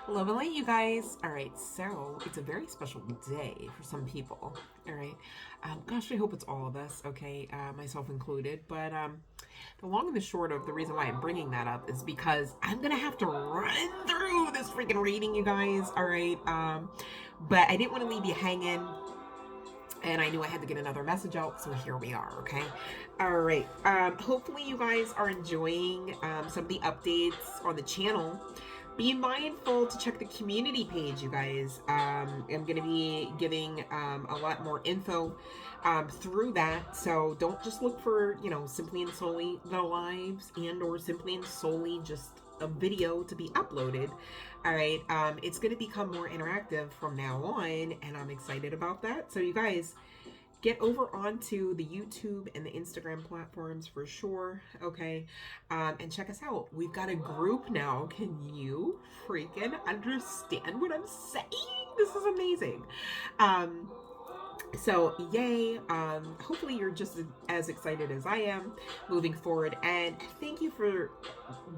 Lovely, you guys. All right, so it's a very special day for some people. All right, gosh, I hope it's all of us. Okay, myself included. But the long and the short of the reason why I'm bringing that up is because I'm gonna have to run through this freaking reading, you guys. All right, but I didn't want to leave you hanging. And I knew I had to get another message out, so here we are, okay? All right. Hopefully, you guys are enjoying some of the updates on the channel. Be mindful to check the community page, you guys. I'm going to be giving a lot more info through that. So don't just look for, simply and solely the lives and or simply and solely just a video to be uploaded. All right. It's going to become more interactive from now on, and I'm excited about that. So you guys get over onto the YouTube and the Instagram platforms for sure. Okay. And check us out. We've got a group now. Can you freaking understand what I'm saying? This is amazing. So yay. Hopefully you're just as excited as I am moving forward, and thank you for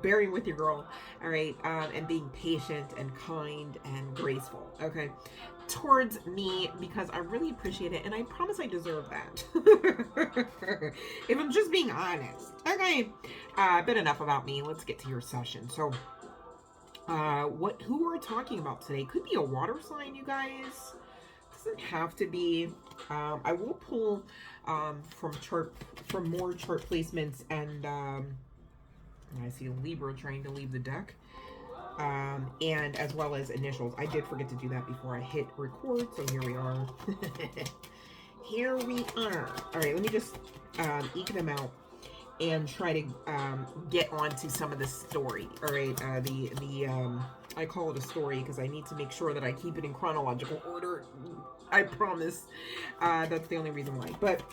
bearing with your girl. All right. And being patient and kind and graceful, okay, towards me, because I really appreciate it, and I promise I deserve that. If I'm just being honest. Okay. But enough about me. Let's get to your session. So who we're talking about today could be a water sign, you guys. Doesn't have to be. I will pull from more chart placements, and I see Libra trying to leave the deck, and as well as initials. I did forget to do that before I hit record, so here we are. Here we are. All right, let me just eke them out and try to get onto some of the story. All right, I call it a story because I need to make sure that I keep it in chronological order. I promise. That's the only reason why. But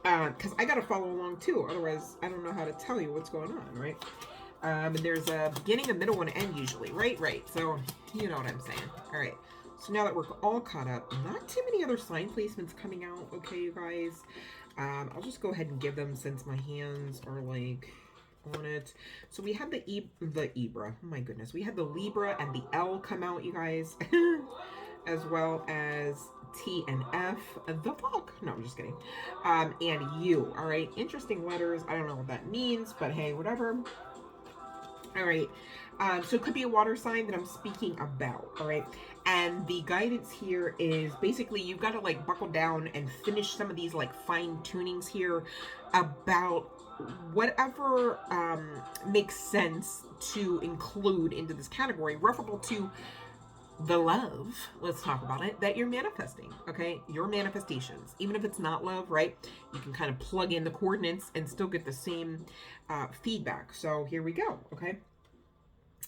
because I gotta follow along too, otherwise I don't know how to tell you what's going on, right? And there's a beginning, a middle, and an end usually, right? So you know what I'm saying. All right. So now that we're all caught up, not too many other sign placements coming out. Okay, you guys. I'll just go ahead and give them since my hands are like on it. So we had the Libra. Oh my goodness. We had the Libra and the L come out, you guys. As well as T and F. The fuck? No, I'm just kidding. And U. All right. Interesting letters. I don't know what that means, but hey, whatever. All right. So it could be a water sign that I'm speaking about. All right. And the guidance here is basically you've got to like buckle down and finish some of these like fine tunings here about whatever makes sense to include into this category, referable to the love, let's talk about it, that you're manifesting, okay? Your manifestations. Even if it's not love, right? You can kind of plug in the coordinates and still get the same feedback. So here we go, okay?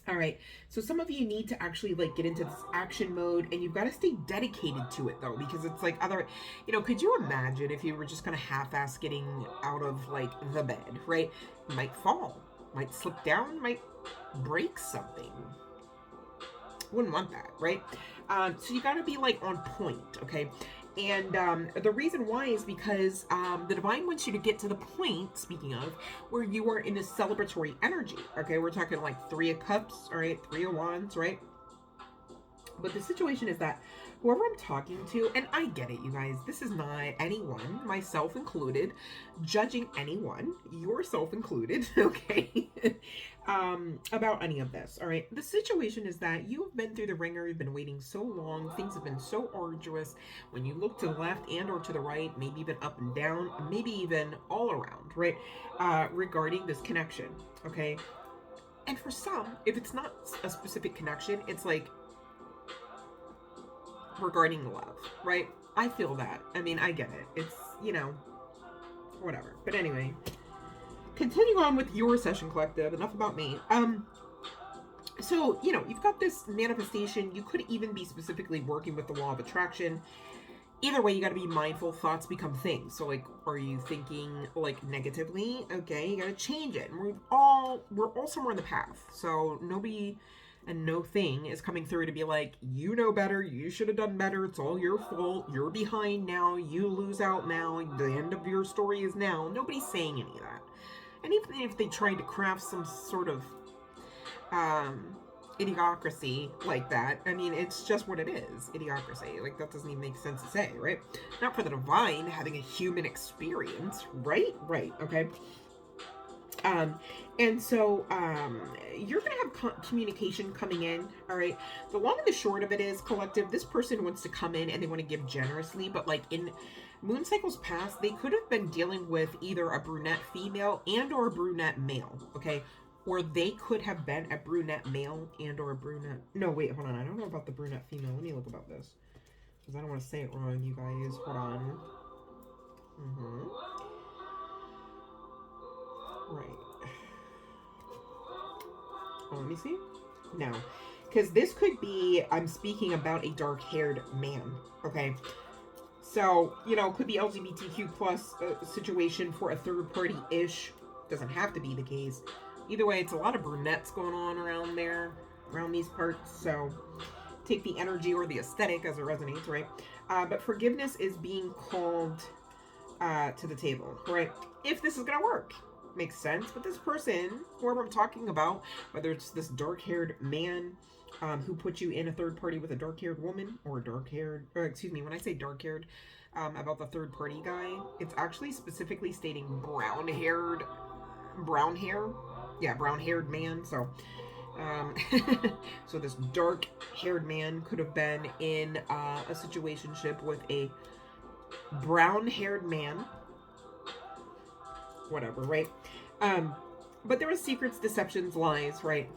All right, so some of you need to actually like get into this action mode, and you've got to stay dedicated to it though, because it's like could you imagine if you were just kind of half-ass getting out of like the bed, right? You might fall, might slip down, might break something. Wouldn't want that, right? So you got to be like on point, okay? And the reason why is because the divine wants you to get to the point, speaking of, where you are in a celebratory energy, okay? We're talking like 3 of Cups, all right? 3 of Wands, right? But the situation is that whoever I'm talking to, and I get it, you guys, this is not anyone, myself included, judging anyone, yourself included, okay, about any of this, all right? The situation is that you have been through the ringer, you've been waiting so long, things have been so arduous. When you look to the left and or to the right, maybe even up and down, maybe even all around, right, regarding this connection, okay? And for some, if it's not a specific connection, it's like, regarding love, right? I feel that. I mean, I get it. It's, whatever. But anyway, continuing on with your session, collective, enough about me. So, you've got this manifestation. You could even be specifically working with the law of attraction. Either way, you got to be mindful. Thoughts become things. So, like, are you thinking, like, negatively? Okay, you got to change it. And we're all somewhere in the path. So, nobody and no thing is coming through to be like, you know better, you should have done better, it's all your fault, you're behind now, you lose out now, the end of your story is now. Nobody's saying any of that. And even if they tried to craft some sort of idiocracy like that. I mean, it's just what it is, idiocracy. Like, that doesn't even make sense to say, right? Not for the divine having a human experience, right? Right, okay. And so you're going to have communication coming in, all right? The long and the short of it is, collective, this person wants to come in and they want to give generously, but like in moon cycles past, they could have been dealing with either a brunette female and or a brunette male, okay? Or they could have been a brunette male and or a brunette... No, wait, hold on. I don't know about the brunette female. Let me look about this. Because I don't want to say it wrong, you guys. Hold on. Right. Oh, let me see. No. Because this could be, I'm speaking about a dark-haired man, okay? So, you know, could be LGBTQ plus situation for a third party-ish. Doesn't have to be the case. Either way, it's a lot of brunettes going on around there, around these parts. So take the energy or the aesthetic as it resonates, right? But forgiveness is being called to the table, right? If this is going to work. Makes sense. But this person, whoever I'm talking about, whether it's this dark-haired man who put you in a third party with a dark-haired woman, or dark-haired, or excuse me, when I say dark-haired, about the third party guy, it's actually specifically stating brown hair. Yeah, brown-haired man. So, so this dark-haired man could have been in a situationship with a brown-haired man. Whatever, right? But there was secrets, deceptions, lies, right?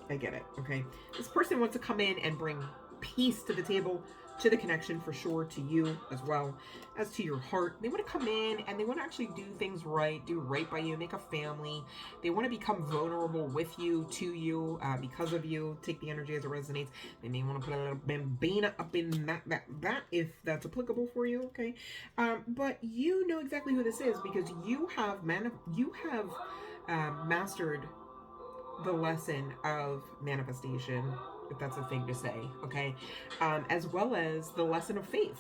I get it, okay? This person wants to come in and bring peace to the table, to the connection for sure, to you as well as to your heart. They want to come in and they want to actually do things right, do right by you, make a family. They want to become vulnerable with you, to you, because of you. Take the energy as it resonates. They may want to put a little bambina up in that if that's applicable for you, okay? But you know exactly who this is because you have mastered the lesson of manifestation, if that's a thing to say, okay? As well as the lesson of faith.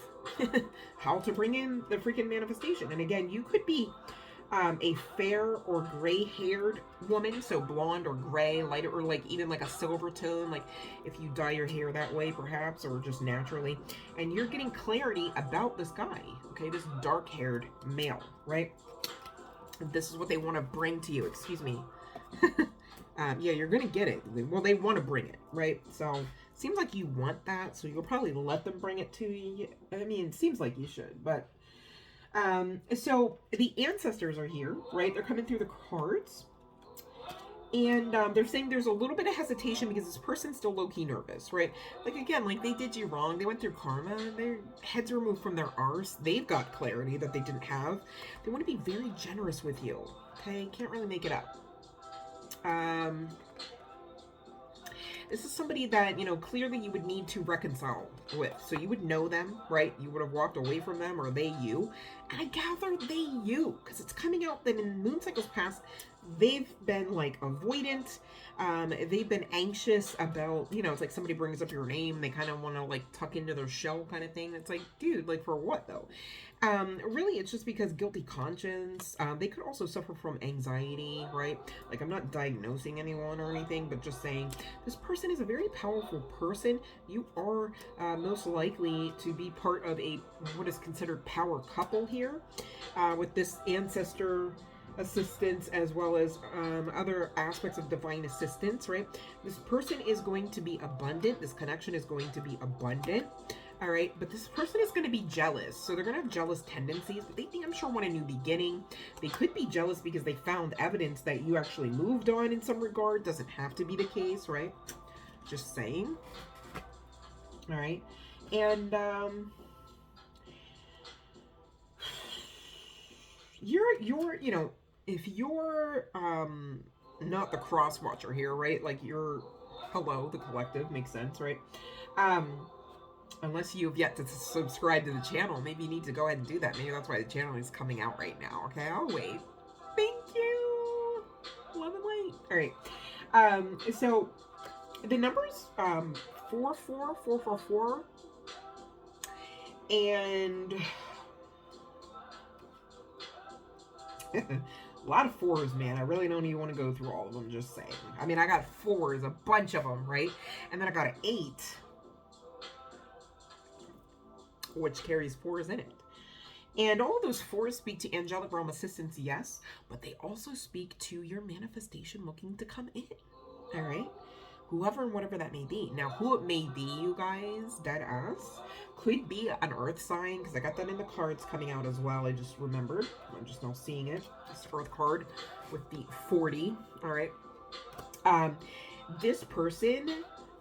How to bring in the freaking manifestation. And again, you could be a fair or gray-haired woman, so blonde or gray, lighter, or like even like a silver tone, like if you dye your hair that way perhaps, or just naturally. And you're getting clarity about this guy, okay? This dark-haired male, right? This is what they want to bring to you, excuse me. Yeah, you're going to get it. Well, they want to bring it, right? So, seems like you want that, so you'll probably let them bring it to you. I mean, it seems like you should, but... so, the ancestors are here, right? They're coming through the cards. And they're saying there's a little bit of hesitation because this person's still low-key nervous, right? Like, again, like, they did you wrong. They went through karma. Their heads removed from their arse. They've got clarity that they didn't have. They want to be very generous with you, okay? Can't really make it up. This is somebody that, you know, clearly you would need to reconcile with. So you would know them, right? You would have walked away from them, or they you. And I gather they you, because it's coming out that in moon cycles past, they've been, like, avoidant. They've been anxious about, you know, it's like somebody brings up your name, they kind of want to, like, tuck into their shell kind of thing. It's like, dude, like, for what, though? Really, it's just because guilty conscience. They could also suffer from anxiety, right? Like, I'm not diagnosing anyone or anything, but just saying this person is a very powerful person. You are most likely to be part of a what is considered power couple here, with this ancestor assistance as well as other aspects of divine assistance, right? This person is going to be abundant. This connection is going to be abundant. All right, but this person is going to be jealous. So they're going to have jealous tendencies, but they damn sure want a new beginning. They could be jealous because they found evidence that you actually moved on in some regard. Doesn't have to be the case, right? Just saying. All right. And you're, you know, if you're not the cross watcher here, right? Like you're, hello, the collective, makes sense, right? Unless you've yet to subscribe to the channel, maybe you need to go ahead and do that. Maybe that's why the channel is coming out right now. Okay, I'll wait. Thank you. Love and light. All right. So the numbers 44444 and A lot of fours, man. I really don't even want to go through all of them, just saying. I mean, I got fours, a bunch of them, right? And then I got an 8, which carries 4s in it. And all of those 4s speak to angelic realm assistance, yes, but they also speak to your manifestation looking to come in, all right? Whoever and whatever that may be. Now, who it may be, you guys, dead ass, could be an earth sign, because I got that in the cards coming out as well. I just remembered. I'm just now seeing it. This earth card with the 40, all right? This person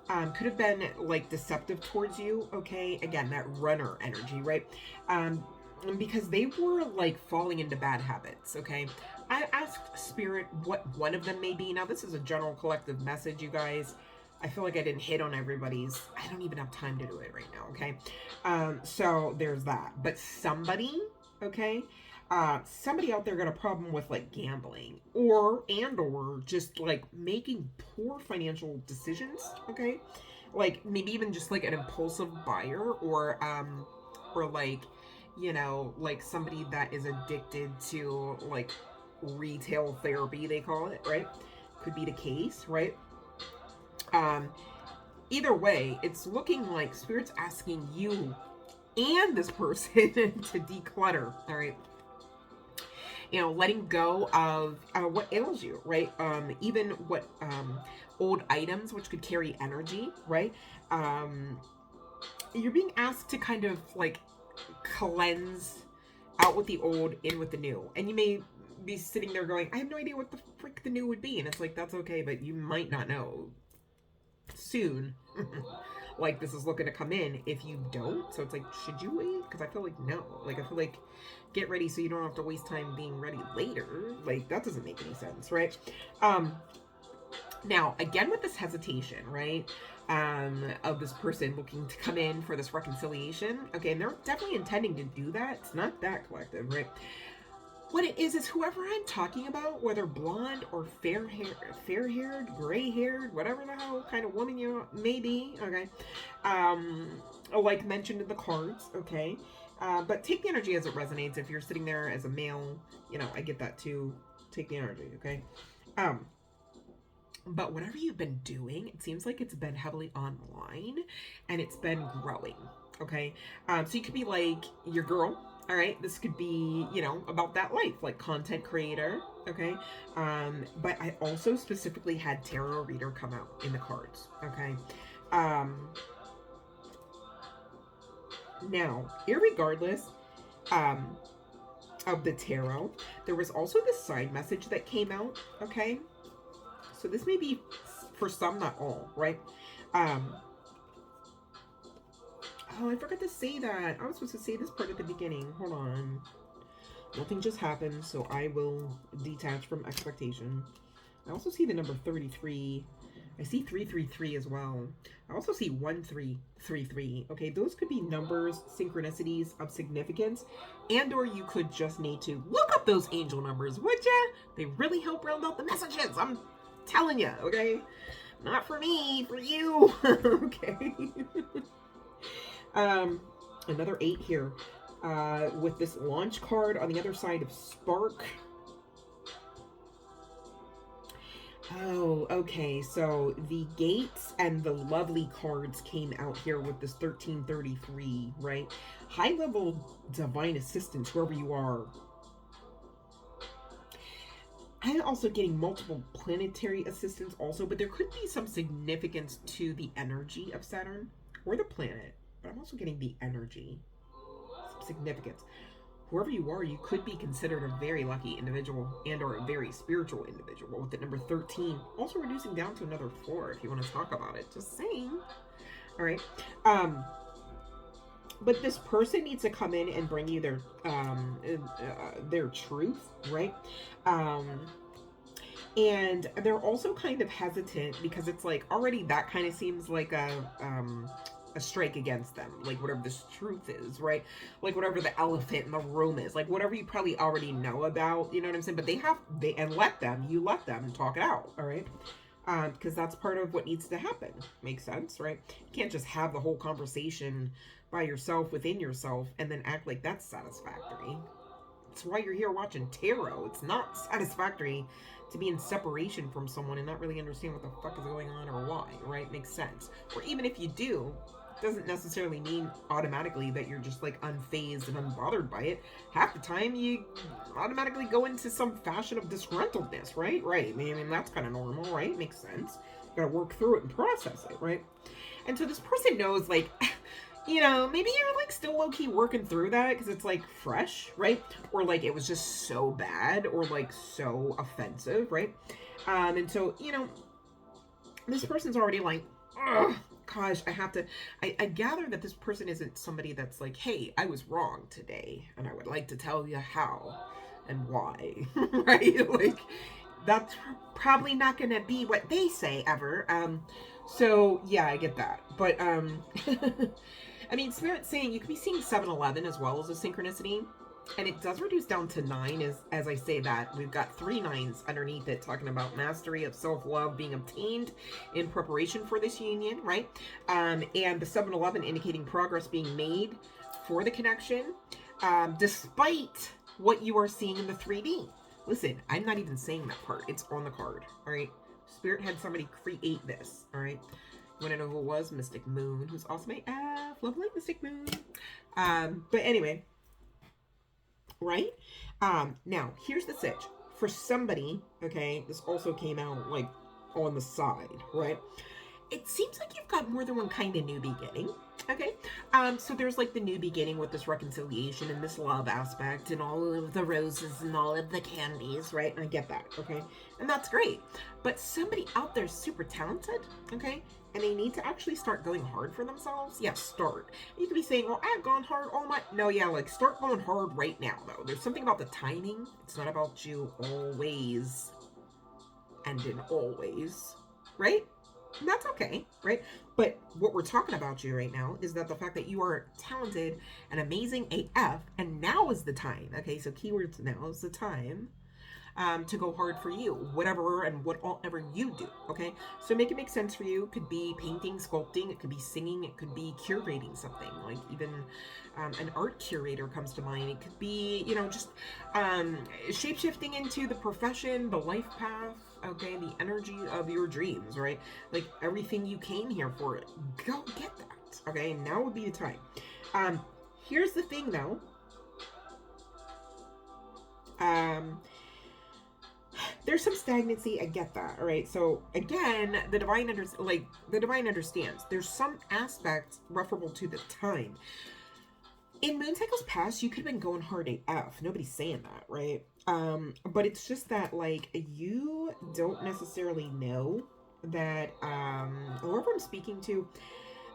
could have been, like, deceptive towards you, okay? Again, that runner energy, right? Because they were, like, falling into bad habits, okay? I asked Spirit what one of them may be. Now, this is a general collective message, you guys. I feel like I didn't hit on everybody's. I don't even have time to do it right now, okay? So there's that. But somebody, okay? Somebody out there got a problem with, like, gambling or just, like, making poor financial decisions, okay? Like, maybe even just, like, an impulsive buyer or like, you know, like somebody that is addicted to, like, retail therapy, they call it, right? Could be the case, right? Either way, it's looking like Spirit's asking you and this person to declutter, all right? You know, letting go of what ails you, right? Even what old items which could carry energy, right? You're being asked to kind of, like, cleanse out with the old, in with the new. And you may be sitting there going, I have no idea what the frick the new would be. And it's like, that's okay, but you might not know soon. Like, this is looking to come in if you don't. So it's like, should you wait? Because I feel like, no. Like, I feel like, get ready so you don't have to waste time being ready later. Like, that doesn't make any sense, right? Now, again, with this hesitation, right, of this person looking to come in for this reconciliation, okay, and they're definitely intending to do that. It's not that collective, right? What it is whoever I'm talking about, whether blonde or fair-haired, gray-haired, whatever the hell kind of woman you may be, okay, like mentioned in the cards, okay, but take the energy as it resonates. If you're sitting there as a male, you know, I get that too. Take the energy, okay? But whatever you've been doing, it seems like it's been heavily online and it's been growing, okay? So you could be like your girl, all right? This could be, you know, about that life, like content creator, okay? But I also specifically had tarot reader come out in the cards, okay? Now, irregardless of the tarot, there was also this side message that came out, okay? So this may be for some, not all, right? Oh, I forgot to say that. I was supposed to say this part at the beginning. Hold on. Nothing just happened, so I will detach from expectation. I also see the number 33. I see 333 as well. I also see 1333. Okay, those could be numbers, synchronicities of significance, and or you could just need to look up those angel numbers, would ya? They really help round out the messages. I'm telling you, okay? Not for me, for you. Okay. Another 8 here. With this launch card on the other side of Spark. Oh, okay. So the gates and the lovely cards came out here with this 1333, right? High level divine assistance, whoever you are. I'm also getting multiple planetary assistance also, but there could be some significance to the energy of Saturn or the planet. But I'm also getting the energy, some significance. Whoever you are, you could be considered a very lucky individual and or a very spiritual individual with the number 13. Also reducing down to another 4 if you want to talk about it. Just saying. All right. But this person needs to come in and bring you their truth, right? And they're also kind of hesitant because it's like already that kind of seems like a strike against them, like whatever this truth is, right? Like whatever the elephant in the room is, like whatever you probably already know about, you know what I'm saying? But let them talk it out, all right? Because that's part of what needs to happen. Makes sense, right? You can't just have the whole conversation by yourself within yourself and then act like that's satisfactory. That's why you're here watching tarot. It's not satisfactory to be in separation from someone and not really understand what the fuck is going on or why, right? Makes sense. Or even if you do, it doesn't necessarily mean automatically that you're just like unfazed and unbothered by it. Half the time you automatically go into some fashion of disgruntledness, right? Right. I mean, that's kind of normal, right? Makes sense. You gotta work through it and process it, right? And so this person knows, like, you know, maybe you're like still low-key working through that because it's like fresh, right? Or like it was just so bad or like so offensive, right? And so, you know, this person's already like, ugh, gosh, I gather that this person isn't somebody that's like, hey, I was wrong today and I would like to tell you how and why, right? Like, that's probably not gonna be what they say ever. So yeah, I get that. But I mean, Spirit's saying you could be seeing 7-11 as well as a synchronicity. And it does reduce down to 9 as I say that. We've got 3 9s underneath it talking about mastery of self-love being obtained in preparation for this union, right? And the 7-11 indicating progress being made for the connection, despite what you are seeing in the 3D. Listen, I'm not even saying that part. It's on the card, all right? Spirit had somebody create this, all right? You want to know who it was? Mystic Moon, who's also my lovely Mystic Moon. But anyway, right? Now, here's the sitch. For somebody, okay, this also came out, like, on the side, right? It seems like you've got more than one kind of new beginning, okay? So there's, like, the new beginning with this reconciliation and this love aspect and all of the roses and all of the candies, right? And I get that, okay? And that's great. But somebody out there is super talented, okay? And they need to actually start going hard for themselves. Yeah, start. You could be saying, well, I've gone hard all my... No, yeah, like, start going hard right now, though. There's something about the timing. It's not about you always and in always, right? And that's okay, right? But what we're talking about you right now is that the fact that you are talented and amazing AF, and now is the time, okay? So keywords, now is the time to go hard for you, whatever and whatever you do, okay? So make it make sense for you. It could be painting, sculpting, it could be singing, it could be curating something, like even an art curator comes to mind. It could be, you know, just shape-shifting into the profession, the life path, okay, the energy of your dreams, right? Like everything you came here for, go get that, okay? Now would be the time. Here's the thing though. There's some stagnancy. I get that. All right. So again, the divine understands. There's some aspects referable to the time. In moon cycles past, you could have been going hard AF. Nobody's saying that, right? But it's just that like you don't necessarily know that whoever I'm speaking to,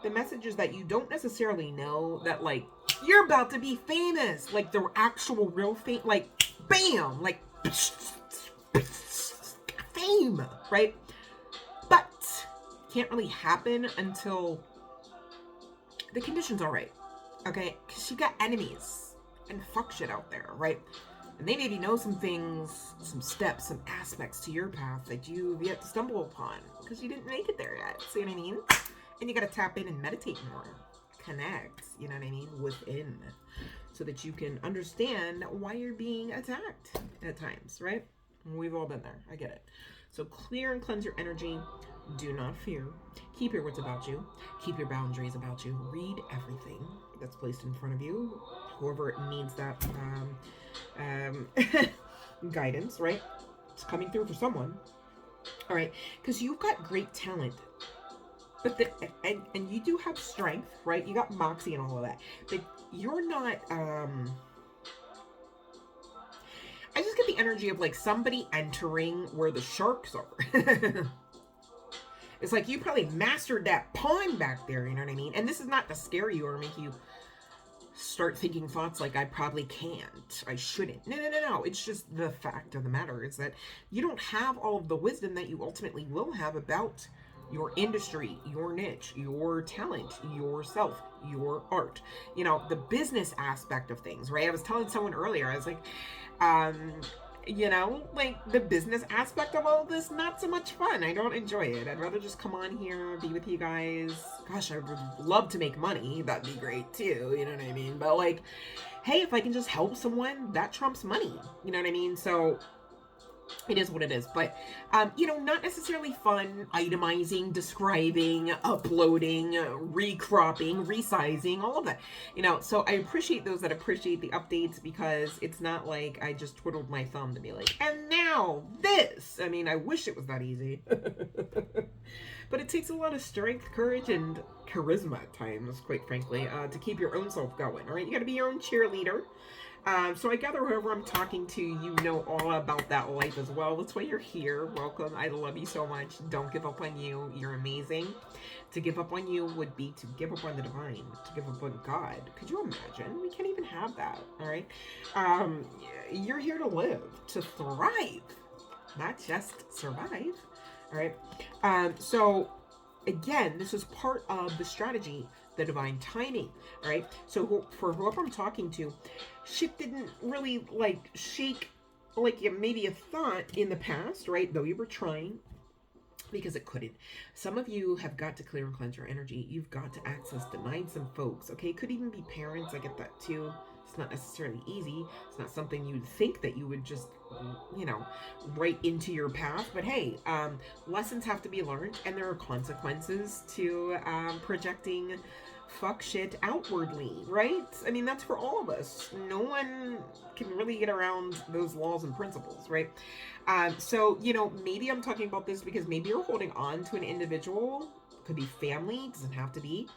the message is that you don't necessarily know that like you're about to be famous, like the actual real fame, like bam, like fame, right? But can't really happen until the conditions are right, okay? Because you got enemies and fuck shit out there, right? And they maybe know some things, some steps, some aspects to your path that you've yet to stumble upon because you didn't make it there yet. See what I mean? And you got to tap in and meditate more, connect, you know what I mean, within, so that you can understand why you're being attacked at times, right? We've all been there. I get it. So clear and cleanse your energy. Do not fear. Keep your wits about you. Keep your boundaries about you. Read everything that's placed in front of you. Whoever needs that guidance, right? It's coming through for someone. All right. Because you've got great talent. But and you do have strength, right? You got moxie and all of that. But you're not... I just get the energy of like somebody entering where the sharks are. It's like you probably mastered that pond back there, you know what I mean? And this is not to scare you or make you start thinking thoughts like I probably can't, I shouldn't. No. It's just the fact of the matter is that you don't have all of the wisdom that you ultimately will have about your industry, your niche, your talent, yourself, your art. You know, the business aspect of things, right? I was telling someone earlier, I was like, you know, like the business aspect of all this, not so much fun. I don't enjoy it. I'd rather just come on here, be with you guys. Gosh, I would love to make money. That'd be great too. You know what I mean? But like, hey, if I can just help someone, that trumps money. You know what I mean? So it is what it is. But, you know, not necessarily fun itemizing, describing, uploading, recropping, resizing, all of that. You know, so I appreciate those that appreciate the updates, because it's not like I just twiddled my thumb to be like, and now this. I mean, I wish it was that easy. But it takes a lot of strength, courage, and charisma at times, quite frankly, to keep your own self going, all right? You got to be your own cheerleader. So I gather whoever I'm talking to, you know all about that life as well. That's why you're here. Welcome. I love you so much. Don't give up on you. You're amazing. To give up on you would be to give up on the divine, to give up on God. Could you imagine? We can't even have that, all right? You're here to live, to thrive, not just survive, all right? So again, this is part of the strategy, the divine timing, all right? So for whoever I'm talking to, shit didn't really like shake like maybe you thought in the past, right? Though you were trying, because it couldn't. Some of you have got to clear and cleanse your energy. You've got to access denied some folks, okay? It could even be parents. I get that too. It's not necessarily easy. It's not something you'd think that you would just, you know, right into your path. But hey, lessons have to be learned, and there are consequences to projecting fuck shit outwardly, right? I mean, that's for all of us. No one can really get around those laws and principles, right? So, you know, maybe I'm talking about this because maybe you're holding on to an individual. Could be family, doesn't have to be.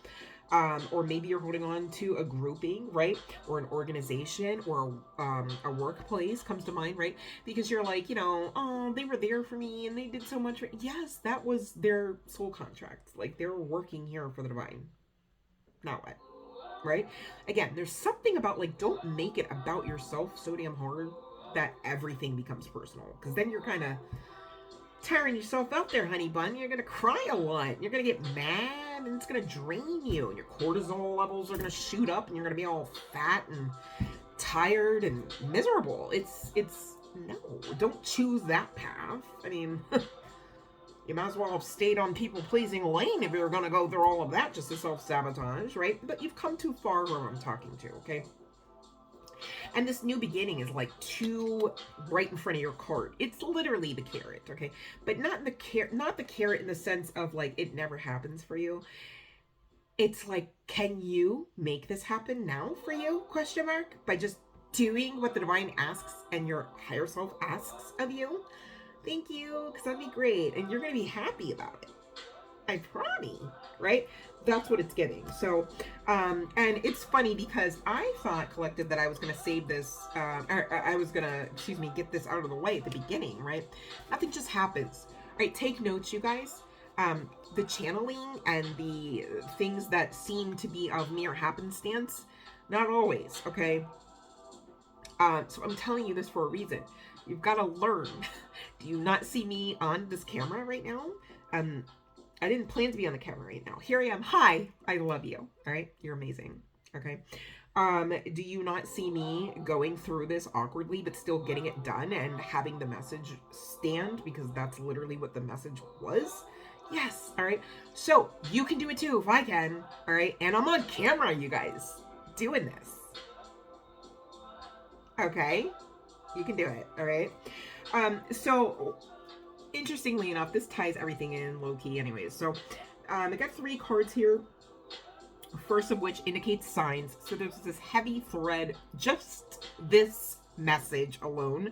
Or maybe you're holding on to a grouping, right? Or an organization, or a workplace comes to mind, right? Because you're like, you know, oh, they were there for me and they did so much. Yes, that was their soul contract. Like, they were working here for the divine. Now what? Right? Again, there's something about, like, don't make it about yourself so damn hard that everything becomes personal. Because then you're kind of tearing yourself out there, honey bun. You're going to cry a lot. You're going to get mad, and it's going to drain you. And your cortisol levels are going to shoot up, and you're going to be all fat and tired and miserable. It's no, don't choose that path. I mean, you might as well have stayed on people-pleasing lane if you were going to go through all of that just to self-sabotage, right? But you've come too far where I'm talking to, okay? And this new beginning is like two right in front of your cart. It's literally the carrot, okay? But not the carrot in the sense of like it never happens for you. It's like, can you make this happen now for you? Question mark. By just doing what the divine asks and your higher self asks of you. Thank you, because that'd be great. And you're going to be happy about it. I promise, right? That's what it's giving. So, and it's funny because I thought, collective, that I was going to save this, I was going to, get this out of the way at the beginning, right? Nothing just happens. All right, take notes, you guys. The channeling and the things that seem to be of mere happenstance, not always, okay? So I'm telling you this for a reason. You've got to learn. Do you not see me on this camera right now? I didn't plan to be on the camera right now. Here I am. Hi. I love you. All right. You're amazing. Okay. Do you not see me going through this awkwardly, but still getting it done and having the message stand? Because that's literally what the message was. Yes. All right. So you can do it too if I can. All right. And I'm on camera, you guys, doing this. Okay. You can do it. All right. So interestingly enough, this ties everything in low-key anyways. So I got 3 cards here. First of which indicates signs. So there's this heavy thread, just this message alone,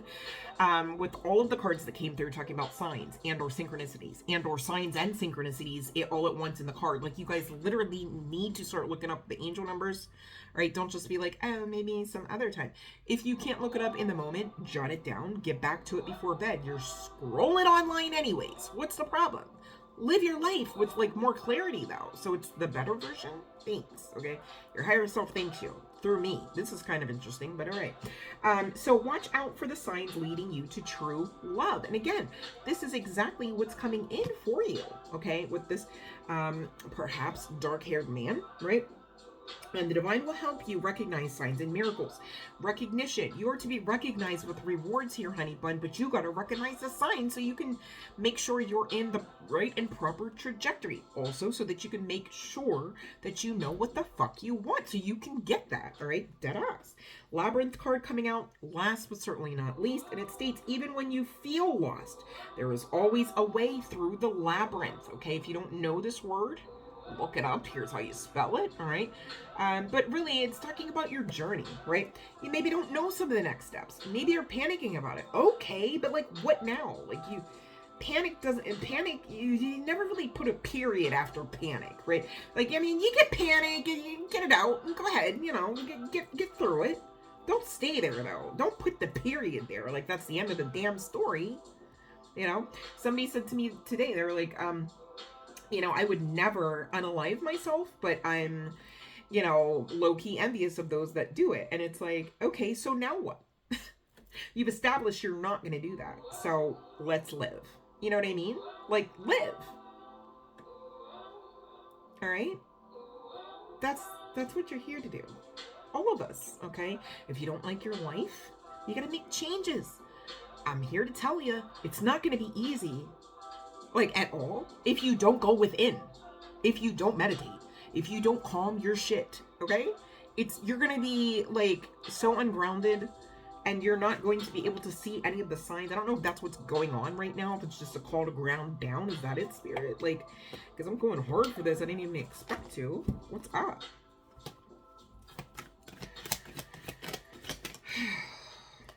with all of the cards that came through talking about signs and or synchronicities and or signs and synchronicities all at once in the card. Like, you guys literally need to start looking up the angel numbers, right? Don't just be like, oh, maybe some other time. If you can't look it up in the moment, jot it down, get back to it before bed. You're scrolling online anyways. What's the problem? Live your life with like more clarity though. So it's the better version. Thanks. Okay. Your higher self thanks you through me. This is kind of interesting, but all right. So watch out for the signs leading you to true love. And again, this is exactly what's coming in for you. Okay. With this, perhaps dark-haired man, right? And the divine will help you recognize signs and miracles. Recognition. You're to be recognized with rewards here, honey bun, but you got to recognize the signs so you can make sure you're in the right and proper trajectory. Also, so that you can make sure that you know what the fuck you want so you can get that, all right? Dead ass. Labyrinth card coming out last but certainly not least, and it states, even when you feel lost, there is always a way through the labyrinth, okay? If you don't know this word, look it up. Here's how you spell it, all right? But really, it's talking about your journey, right? You maybe don't know some of the next steps. Maybe you're panicking about it. Okay, but like, what now? Like, you panic you never really put a period after panic, right? Like, I mean, you get panic and you get it out and go ahead, you know, get through it. Don't stay there though. Don't put the period there. Like, that's the end of the damn story. You know, somebody said to me today, they were like, you know, I would never unalive myself, but I'm, you know, low-key envious of those that do it. And it's like, okay, so now what? You've established you're not going to do that. So let's live. You know what I mean? Like, live. All right? That's what you're here to do. All of us, okay? If you don't like your life, you got to make changes. I'm here to tell you, it's not going to be easy. Like, at all, if you don't go within, if you don't meditate, if you don't calm your shit, okay? You're gonna be, like, so ungrounded, and you're not going to be able to see any of the signs. I don't know if that's what's going on right now, if it's just a call to ground down. Is that it, Spirit? Like, because I'm going hard for this. I didn't even expect to. What's up?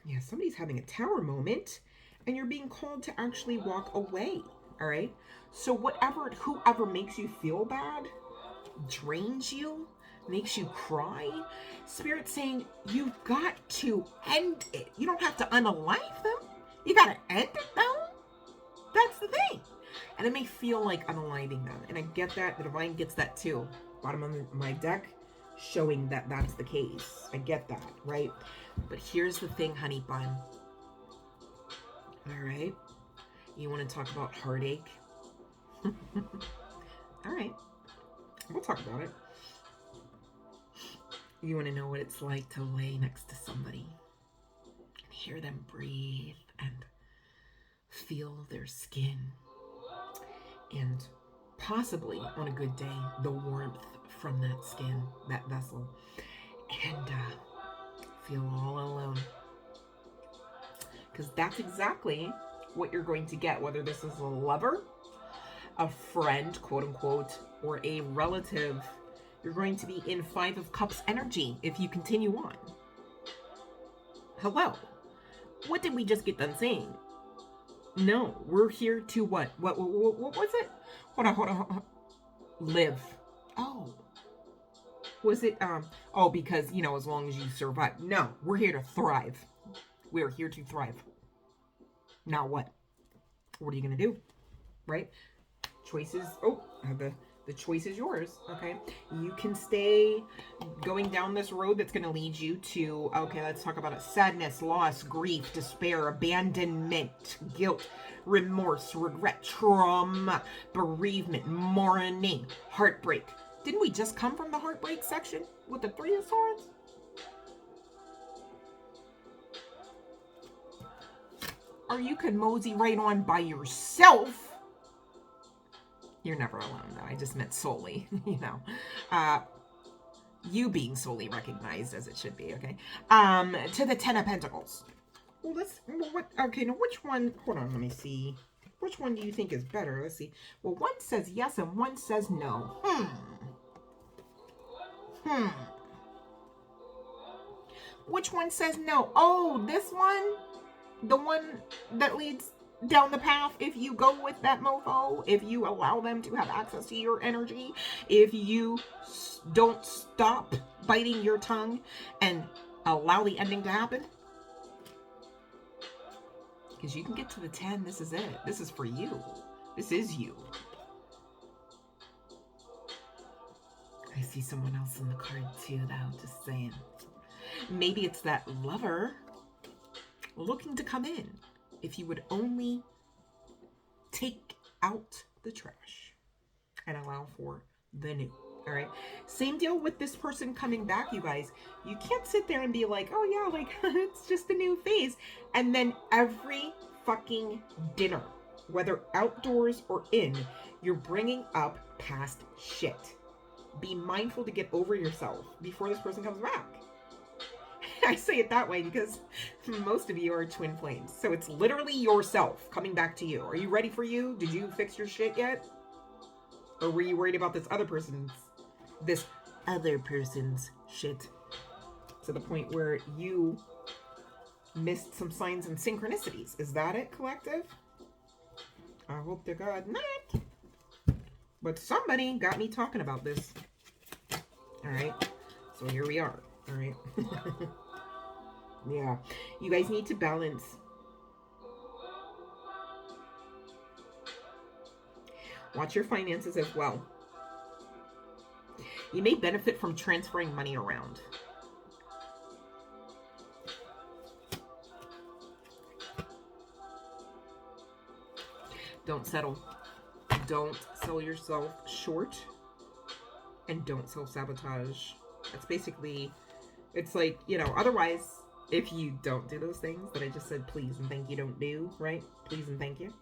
Yeah, somebody's having a tower moment, and you're being called to actually walk away. All right. So whoever makes you feel bad, drains you, makes you cry, Spirit's saying you've got to end it. You don't have to unalive them. You got to end it though. That's the thing. And it may feel like unaliving them. And I get that. The divine gets that too. Bottom of my deck showing that that's the case. I get that, right? But here's the thing, honey bun. All right. You want to talk about heartache? All right. We'll talk about it. You want to know what it's like to lay next to somebody and hear them breathe and feel their skin, and possibly, on a good day, the warmth from that skin, that vessel, and feel all alone. Because that's exactly what you're going to get, whether this is a lover, a friend, quote unquote, or a relative. You're going to be in 5 of Cups energy if you continue on. Hello. What did we just get done saying? No, we're here to what? What was it? Hold on. Live. Oh. Was it, oh, because, you know, as long as you survive. No, we're here to thrive. We're here to thrive. Now what? What are you going to do? Right? Choices. Oh, the choice is yours. Okay. You can stay going down this road that's going to lead you to, okay, let's talk about it. Sadness, loss, grief, despair, abandonment, guilt, remorse, regret, trauma, bereavement, mourning, heartbreak. Didn't we just come from the heartbreak section with the 3 of Swords? Or you could mosey right on by yourself. You're never alone, though. I just meant solely, you know. You being solely recognized as it should be, okay? To the 10 of Pentacles. Well, okay, now which one, hold on, let me see. Which one do you think is better? Let's see. Well, one says yes and one says no. Which one says no? Oh, this one? The one that leads down the path, if you go with that mofo, if you allow them to have access to your energy, if you don't stop biting your tongue and allow the ending to happen. Because you can get to the 10. This is it. This is for you. This is you. I see someone else in the card too, though, just saying. Maybe it's that lover looking to come in. If you would only take out the trash and allow for the new. All right. Same deal with this person coming back, you guys. You can't sit there and be like, oh yeah, like it's just a new phase. And then every fucking dinner, whether outdoors or in, you're bringing up past shit. Be mindful to get over yourself before this person comes back. I say it that way because most of you are twin flames. So it's literally yourself coming back to you. Are you ready for you? Did you fix your shit yet? Or were you worried about this other person's shit? To the point where you missed some signs and synchronicities. Is that it, collective? I hope to God not. But somebody got me talking about this. All right. So here we are. All right. Yeah. You guys need to balance. Watch your finances as well. You may benefit from transferring money around. Don't settle. Don't sell yourself short. And don't self-sabotage. That's basically, it's like, you know, otherwise, if you don't do those things that I just said, please and thank you don't do, right? Please and thank you.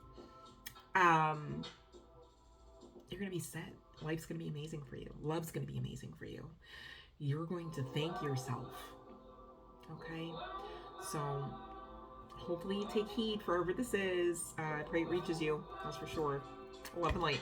You're going to be set. Life's going to be amazing for you. Love's going to be amazing for you. You're going to thank yourself. Okay? So, hopefully you take heed for whoever this is. I pray it reaches you. That's for sure. Love and light.